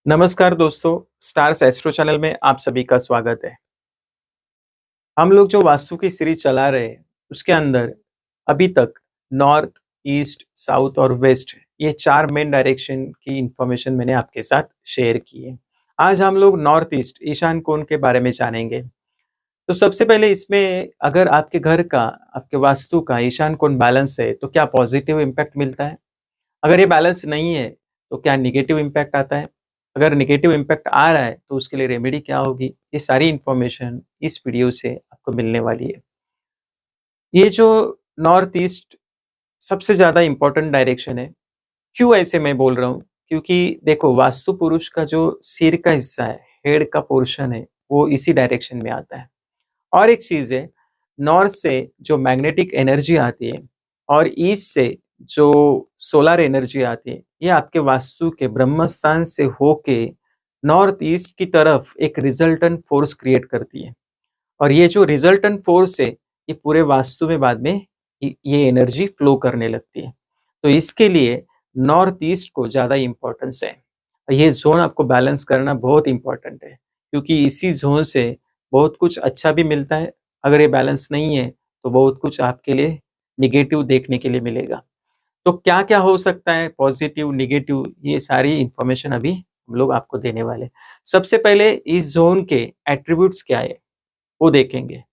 नमस्कार दोस्तों, stars astro channel में आप सभी का स्वागत है। हम लोग जो वास्तु की सीरीज चला रहे हैं, उसके अंदर अभी तक नॉर्थ, ईस्ट, साउथ और वेस्ट ये 4 मेन डायरेक्शन की इंफॉर्मेशन मैंने आपके साथ शेयर की है। आज हम लोग नॉर्थ ईस्ट, ईशान कोण के बारे में जानेंगे। तो सबसे पहले इसमें अगर आपके घर का, आपके वास्तु का ईशान कोण बैलेंस है, तो क्या पॉजिटिव इम्पैक्ट मिलता है? अगर ये बैलेंस नहीं है, तो क्या नेगेटिव इम्पैक्ट आता है? अगर नेगेटिव इम्पैक्ट आ रहा है, तो उसके लिए रेमेडी क्या होगी? ये सारी इन्फॉर्मेशन इस वीडियो से आपको मिलने वाली है। ये जो नॉर्थ ईस्ट सबसे ज़्यादा इम्पोर्टेंट डायरेक्शन है, क्यों ऐसे मैं बोल रहा हूँ? क्योंकि देखो वास्तु पुरुष का जो सिर का हिस्सा है, हेड का पोर्शन है, वो इसी डायरेक्शन में आता है। और एक चीज़ है, नॉर्थ से जो मैग्नेटिक एनर्जी आती है और ईस्ट से जो सोलर एनर्जी आती है, ये आपके वास्तु के ब्रह्म स्थान से होके नॉर्थ ईस्ट की तरफ एक रिजल्टेंट फोर्स क्रिएट करती है। और ये जो रिजल्टेंट फोर्स है, ये पूरे वास्तु में बाद में ये एनर्जी फ्लो करने लगती है। तो इसके लिए नॉर्थ ईस्ट को ज़्यादा इम्पोर्टेंस है। ये ज़ोन आपको बैलेंस करना बहुत इम्पोर्टेंट है, क्योंकि इसी ज़ोन से बहुत कुछ अच्छा भी मिलता है। अगर ये बैलेंस नहीं है, तो बहुत कुछ आपके लिए नेगेटिव देखने के लिए मिलेगा। तो क्या-क्या हो सकता है पॉजिटिव, नेगेटिव, ये सारी इन्फॉर्मेशन अभी हम लोग आपको देने वाले हैं। सबसे पहले इस ज़ोन के एट्रिब्यूट्स क्या है, वो देखेंगे।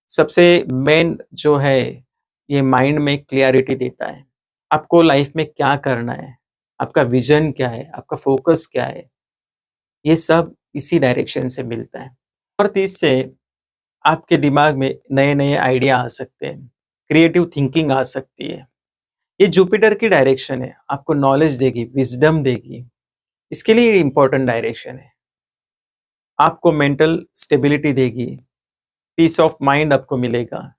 सबसे मेन जो है, ये माइंड में क्लैरिटी देता है। आपको लाइफ में क्या करना है, आपका विजन क्या है, आपका फोकस क्या है, ये सब इसी डायरेक्शन से मिलता है। और इससे आपके दिमाग में नए-नए आइडिया आ सकते हैं, क्रिएटिव थिंकिंग आ सकती है। ये जुपिटर की डायरेक्शन है, आपको नॉलेज देगी, विज़डम देगी। इसके लिए ये इम्पोर्टेंट डायरेक्शन है। आपको मेंटल स्टेबिलिटी देगी, पीस ऑफ माइंड आपको मिलेगा।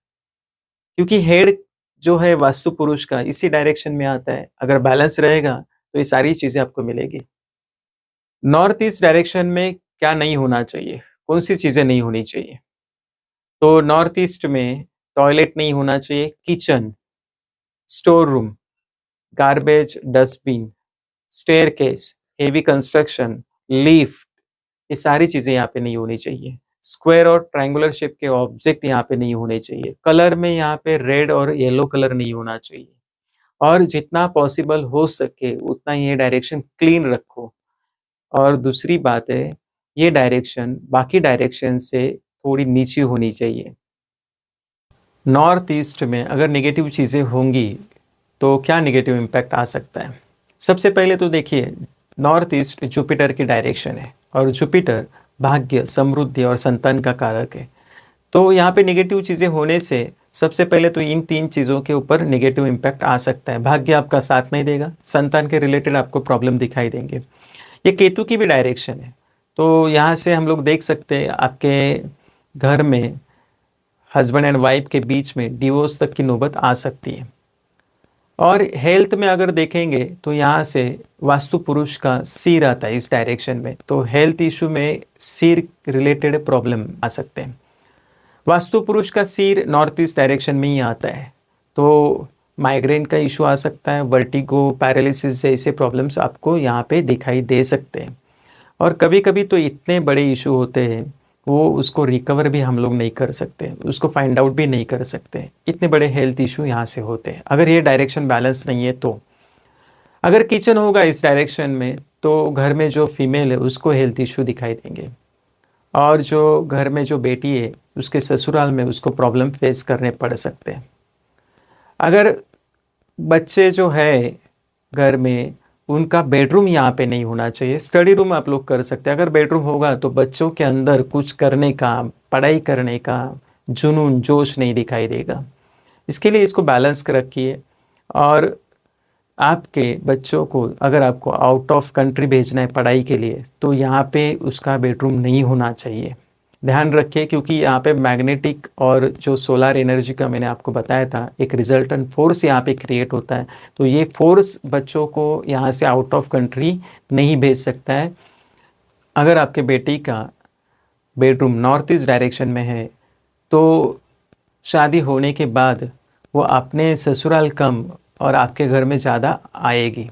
क्योंकि हेड जो है वास्तु पुरुष का इसी डायरेक्शन में आता है। अगर बैलेंस रहेगा, तो ये सारी चीज़ें आपको मिलेगी। नॉर्थ ईस्ट डायरेक्शन में क्या नहीं होना चाहिए? कौन-सी चीज़ें नहीं होनी चाहिए? तो नॉर्थ ईस्ट में टॉयलेट नहीं होना चाहिए, kitchen, store room, garbage dustbin, staircase, heavy construction, lift, ये सारी चीज़ें यहाँ पे नहीं होनी चाहिए। स्क्वायर और ट्रायंगुलर शेप के ऑब्जेक्ट यहाँ पे नहीं होने चाहिए। कलर में यहाँ पे रेड और येलो कलर नहीं होना चाहिए। और जितना पॉसिबल हो सके उतना ये डायरेक्शन क्लीन रखो। और दूसरी बात है, ये डायरेक्शन बाकी डायरेक्शन से थोड़ी नीची होनी चाहिए। नॉर्थ ईस्ट में अगर नेगेटिव चीज़ें होंगी, तो क्या नेगेटिव इम्पैक्ट आ सकता है? सबसे पहले तो देखिए, नॉर्थ ईस्ट जुपिटर की डायरेक्शन है और जुपिटर भाग्य, समृद्धि और संतान का कारक है। तो यहाँ पे नेगेटिव चीज़ें होने से सबसे पहले तो इन 3 चीज़ों के ऊपर नेगेटिव इम्पैक्ट आ सकता है। भाग्य आपका साथ नहीं देगा, संतान के रिलेटेड आपको प्रॉब्लम दिखाई देंगे। ये केतु की भी डायरेक्शन है, तो यहाँ से हम लोग देख सकते हैं आपके घर में हस्बैंड एंड वाइफ के बीच में डिवोर्स तक की नौबत आ सकती है। और हेल्थ में अगर देखेंगे, तो यहाँ से वास्तु पुरुष का सिर आता है इस डायरेक्शन में, तो हेल्थ इशू में सिर रिलेटेड प्रॉब्लम आ सकते हैं। वास्तु पुरुष का सिर नॉर्थ ईस्ट डायरेक्शन में ही आता है, तो माइग्रेन का इशू आ सकता है, वर्टिगो, पैरालिसिस जैसे प्रॉब्लम्स आपको यहाँ पे दिखाई दे सकते हैं। और कभी-कभी तो इतने बड़े इशू होते हैं, वो उसको रिकवर भी हम लोग नहीं कर सकते, उसको फाइंड आउट भी नहीं कर सकते। इतने बड़े हेल्थ इशू यहाँ से होते हैं, अगर ये डायरेक्शन बैलेंस नहीं है तो। अगर किचन होगा इस डायरेक्शन में, तो घर में जो फीमेल है उसको हेल्थ इशू दिखाई देंगे। और जो घर में जो बेटी है, उसके ससुराल में उसको प्रॉब्लम फेस करने पड़ सकते हैं। अगर बच्चे जो है घर में, उनका बेडरूम यहाँ पे नहीं होना चाहिए। स्टडी रूम आप लोग कर सकते हैं। अगर बेडरूम होगा, तो बच्चों के अंदर कुछ करने का, पढ़ाई करने का जुनून, जोश नहीं दिखाई देगा। इसके लिए इसको बैलेंस कर रखिए। और आपके बच्चों को अगर आपको आउट ऑफ कंट्री भेजना है पढ़ाई के लिए, तो यहाँ पे उसका बेडरूम नहीं होना चाहिए। ध्यान रखिए, क्योंकि यहाँ पे मैग्नेटिक और जो सोलर एनर्जी का मैंने आपको बताया था, एक रिजल्टेंट फोर्स यहाँ पे क्रिएट होता है। तो ये फोर्स बच्चों को यहाँ से आउट ऑफ कंट्री नहीं भेज सकता है। अगर आपके बेटी का बेडरूम नॉर्थ ईस्ट डायरेक्शन में है, तो शादी होने के बाद वो अपने ससुराल कम और आपके घर में ज़्यादा आएगी।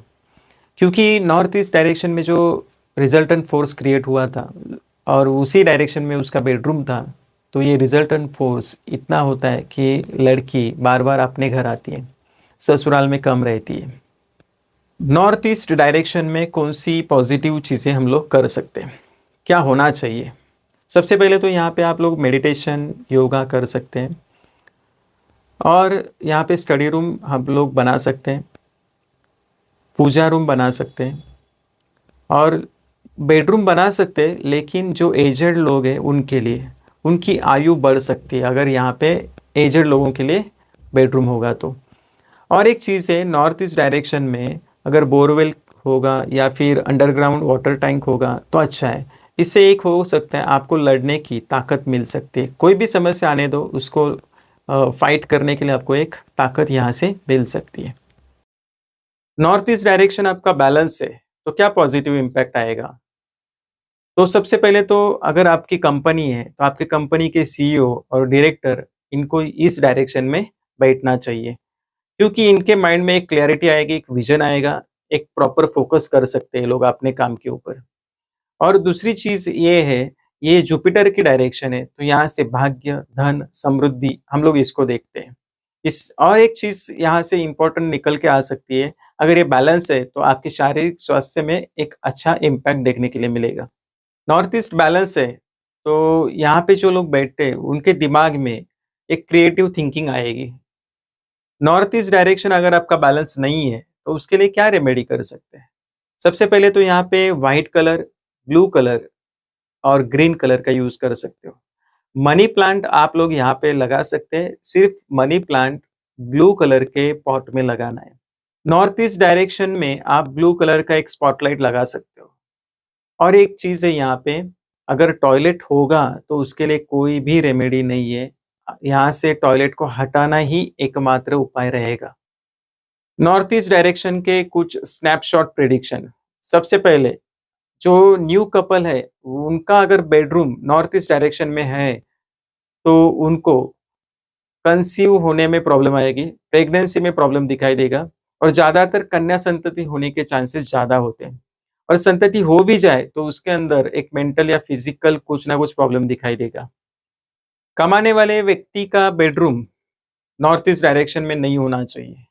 क्योंकि नॉर्थ ईस्ट डायरेक्शन में जो रिजल्टेंट फोर्स क्रिएट हुआ था और उसी डायरेक्शन में उसका बेडरूम था, तो ये रिजल्टेंट फोर्स इतना होता है कि लड़की बार बार अपने घर आती है, ससुराल में कम रहती है। नॉर्थ ईस्ट डायरेक्शन में कौन सी पॉजिटिव चीज़ें हम लोग कर सकते हैं, क्या होना चाहिए? सबसे पहले तो यहाँ पे आप लोग मेडिटेशन योगा कर सकते हैं और यहाँ पे स्टडी रूम हम लोग बना सकते हैं, पूजा रूम बना सकते हैं और बेडरूम बना सकते हैं, लेकिन जो एजड लोग हैं उनके लिए, उनकी आयु बढ़ सकती है अगर यहाँ पे एजड लोगों के लिए बेडरूम होगा तो। और एक चीज़ है, नॉर्थ ईस्ट डायरेक्शन में अगर बोरवेल होगा या फिर अंडरग्राउंड वाटर टैंक होगा तो अच्छा है। इससे एक हो सकता है आपको लड़ने की ताकत मिल सकती है, कोई भी समस्या आने दो उसको फाइट करने के लिए आपको एक ताकत यहाँ से मिल सकती है। नॉर्थ ईस्ट डायरेक्शन आपका बैलेंस है तो क्या पॉजिटिव इम्पैक्ट आएगा? तो सबसे पहले तो अगर आपकी कंपनी है तो आपकी कंपनी के सीईओ और डायरेक्टर इनको इस डायरेक्शन में बैठना चाहिए, क्योंकि इनके माइंड में एक क्लैरिटी आएगी, एक विजन आएगा, एक प्रॉपर फोकस कर सकते हैं लोग अपने काम के ऊपर। और दूसरी चीज़ ये है, ये जुपिटर की डायरेक्शन है तो यहाँ से भाग्य, धन, समृद्धि हम लोग इसको देखते हैं। इस और एक चीज़ यहाँ से इम्पोर्टेंट निकल के आ सकती है, अगर ये बैलेंस है तो आपके शारीरिक स्वास्थ्य में एक अच्छा इम्पैक्ट देखने के लिए मिलेगा। नॉर्थ ईस्ट बैलेंस है तो यहाँ पे जो लोग बैठते हैं उनके दिमाग में एक क्रिएटिव थिंकिंग आएगी। नॉर्थ ईस्ट डायरेक्शन अगर आपका बैलेंस नहीं है तो उसके लिए क्या रेमेडी कर सकते हैं? सबसे पहले तो यहाँ पे व्हाइट कलर, ब्लू कलर और ग्रीन कलर का यूज कर सकते हो। मनी प्लांट आप लोग यहाँ पे लगा सकते हैं, सिर्फ मनी प्लांट ब्लू कलर के पॉट में लगाना है। नॉर्थ ईस्ट डायरेक्शन में आप ब्लू कलर का एक स्पॉटलाइट लगा सकते हो। और एक चीज है यहाँ पे, अगर टॉयलेट होगा तो उसके लिए कोई भी रेमेडी नहीं है, यहाँ से टॉयलेट को हटाना ही एकमात्र उपाय रहेगा। नॉर्थ ईस्ट डायरेक्शन के कुछ स्नैपशॉट प्रिडिक्शन। सबसे पहले जो न्यू कपल है उनका अगर बेडरूम नॉर्थ ईस्ट डायरेक्शन में है तो उनको कंसीव होने में प्रॉब्लम आएगी, प्रेगनेंसी में प्रॉब्लम दिखाई देगा और ज्यादातर कन्या संतति होने के चांसेस ज्यादा होते हैं। और संतति हो भी जाए तो उसके अंदर एक मेंटल या फिजिकल कुछ ना कुछ प्रॉब्लम दिखाई देगा। कमाने वाले व्यक्ति का बेडरूम नॉर्थ ईस्ट डायरेक्शन में नहीं होना चाहिए।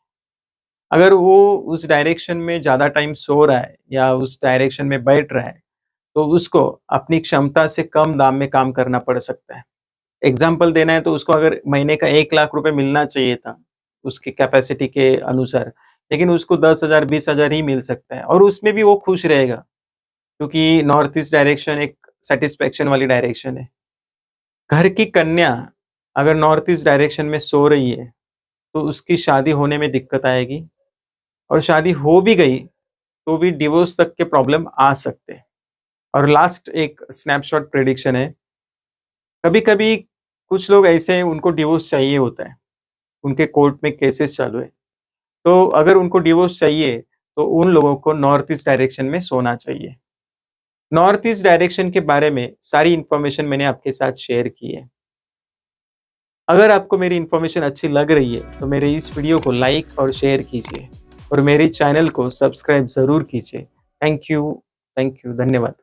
अगर वो उस डायरेक्शन में ज़्यादा टाइम सो रहा है या उस डायरेक्शन में बैठ रहा है, तो उसको अपनी क्षमता से कम दाम में काम करना पड़ सकता है। एग्ज़ाम्पल देना है तो उसको अगर महीने का 1 लाख रुपए मिलना चाहिए था, उसकी कैपेसिटी के अनुसार, लेकिन उसको 10,000 20,000 ही मिल सकता है और उसमें भी वो खुश रहेगा, क्योंकि नॉर्थ ईस्ट डायरेक्शन एक सैटिस्फैक्शन वाली डायरेक्शन है। घर की कन्या अगर नॉर्थ ईस्ट डायरेक्शन में सो रही है, तो उसकी शादी होने में दिक्कत आएगी और शादी हो भी गई तो भी डिवोर्स तक के प्रॉब्लम आ सकते हैं। और लास्ट एक स्नैपशॉट प्रेडिक्शन है, कभी-कभी कुछ लोग ऐसे हैं उनको डिवोर्स चाहिए होता है, उनके कोर्ट में केसेस चालू है, तो अगर उनको डिवोर्स चाहिए तो उन लोगों को नॉर्थ ईस्ट डायरेक्शन में सोना चाहिए। नॉर्थ ईस्ट डायरेक्शन के बारे में सारी इन्फॉर्मेशन मैंने आपके साथ शेयर की है। अगर आपको मेरी इन्फॉर्मेशन अच्छी लग रही है तो मेरे इस वीडियो को लाइक और शेयर कीजिए और मेरे चैनल को सब्सक्राइब ज़रूर कीजिए। थैंक यू, धन्यवाद।